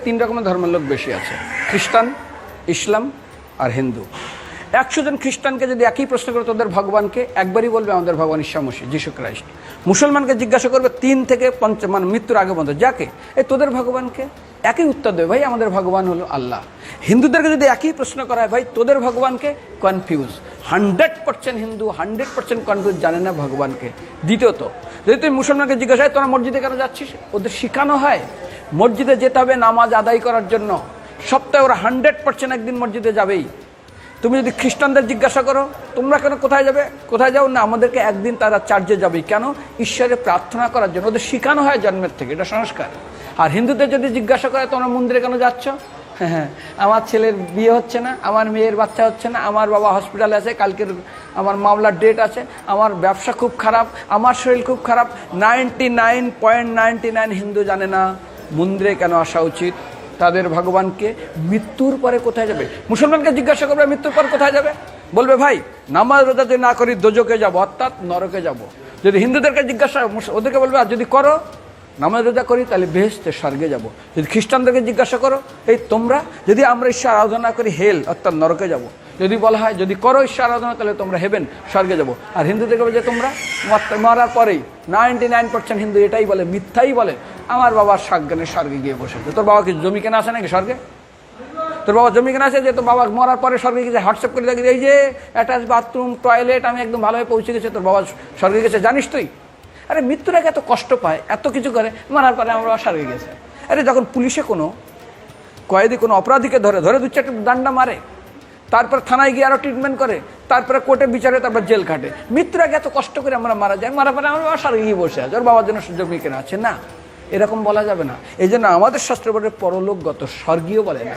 তিন রকমের ধর্মের লোক বেশি আছে, খ্রিস্টান, ইসলাম আর হিন্দু। 100 জন খ্রিস্টানকে যদি একই প্রশ্ন করে তোদের ভগবানকে, একবারই বলবে আমাদের ভগবান ঈসা মসিহ, যিশু ক্রাইস্ট। মুসলমানকে জিজ্ঞাসা করবে 3 থেকে 5 মানে মৃত্যুর আগে পর্যন্ত, যাকে এই তোদের ভগবানকে, একই উত্তর দেবে, ভাই আমাদের ভগবান হলো আল্লাহ। হিন্দুদেরকে যদি একই প্রশ্ন করা হয়, ভাই তোদের ভগবানকে, কনফিউজ। 100% হিন্দু 100% কনফিউজ, জানে না ভগবানকে। দ্বিতীয়ত, যদি তুই মুসলমানকে জিজ্ঞাসা হয় তোরা মসজিদে কেন যাচ্ছিস, ওদের শেখানো হয় মসজিদে যেতে হবে নামাজ আদায় করার জন্য। সপ্তাহে ওরা 100% একদিন মসজিদে যাবেই। তুমি যদি খ্রিস্টানদের জিজ্ঞাসা করো তোমরা কেন কোথায় যাবে, কোথায় যাও না, আমাদেরকে একদিন তারা চার্চে যাবে। কেন? ঈশ্বরে প্রার্থনা করার জন্য। ওদের শেখানো হয় জন্মের থেকে, এটা সংস্কার। আর হিন্দুদের যদি জিজ্ঞাসা করে তোমরা মন্দিরে কেন যাচ্ছ, হ্যাঁ আমার ছেলের বিয়ে হচ্ছে না, আমার মেয়ের বাচ্চা হচ্ছে না, আমার বাবা হসপিটালে আছে, কালকের আমার মামলার ডেট আছে, আমার ব্যবসা খুব খারাপ, আমার শরীর খুব খারাপ। 99.99 হিন্দু জানে না মন্দিরে কেন আসা উচিত, তাদের ভগবানকে মৃত্যুর পরে কোথায় যাবে। মুসলমানকে জিজ্ঞাসা করবে মৃত্যুর পর কোথায় যাবে, বলবে ভাই নামাজ রোজা যদি না করি দোজকে যাব, অর্থাৎ নরকে যাব। যদি হিন্দুদেরকে জিজ্ঞাসা, ওদেরকে বলবে আর যদি করো নামাজ রোজা করি তাহলে বেহেশতে স্বর্গে যাব। যদি খ্রিস্টানদেরকে জিজ্ঞাসা করো, এই তোমরা যদি আমরা ঈশ্বর আরাধনা করি হেল অর্থাৎ নরকে যাব। যদি বলা হয় যদি করো ঈশ্বর আরাধনা তাহলে তোমরা হেবেন স্বর্গে যাব। আর হিন্দুদেরকে বলে যে তোমরা মরার পরেই 99% হিন্দু এটাই বলে, মিথ্যাই বলে, আমার বাবার সাজ্ঞানে স্বর্গে গিয়ে বসেছে। তোর বাবা কি জমি কেনা আছে নাকি স্বর্গে? তোর বাবা জমি কেনা আছে যে তোর বাবা মরার পরে স্বর্গে গেছে হোয়াটসঅ্যাপ করে দেখি এই যে অ্যাটাচ বাথরুম টয়লেট আমি একদম ভালোভাবে পৌঁছে গেছে, তোর বাবা স্বর্গে গেছে জানিস তুই? আরে মৃত্যুর আগে এত কষ্ট পায়, এত কিছু করে, মারার পরে আমার বাবা স্বর্গে গেছে। আরে যখন পুলিশে কোনো কয়েদি কোনো অপরাধীকে ধরে 2-4টা ডান্ডা মারে, তারপর থানায় গিয়ে আরও ট্রিটমেন্ট করে, তারপরে কোর্টে বিচারে, তারপর জেল কাটে, মৃত্যুর আগে এত কষ্ট করে আমরা মারা যাই, মারা পরে আমার বাবা স্বর্গে গিয়ে বসে আছে, ওর বাবার জন্য জমি কেনা আছে না, এরকম বলা যাবে না। এই জন্য আমাদের শাস্ত্র বলে পরলোকগত, স্বর্গীয় বলে না।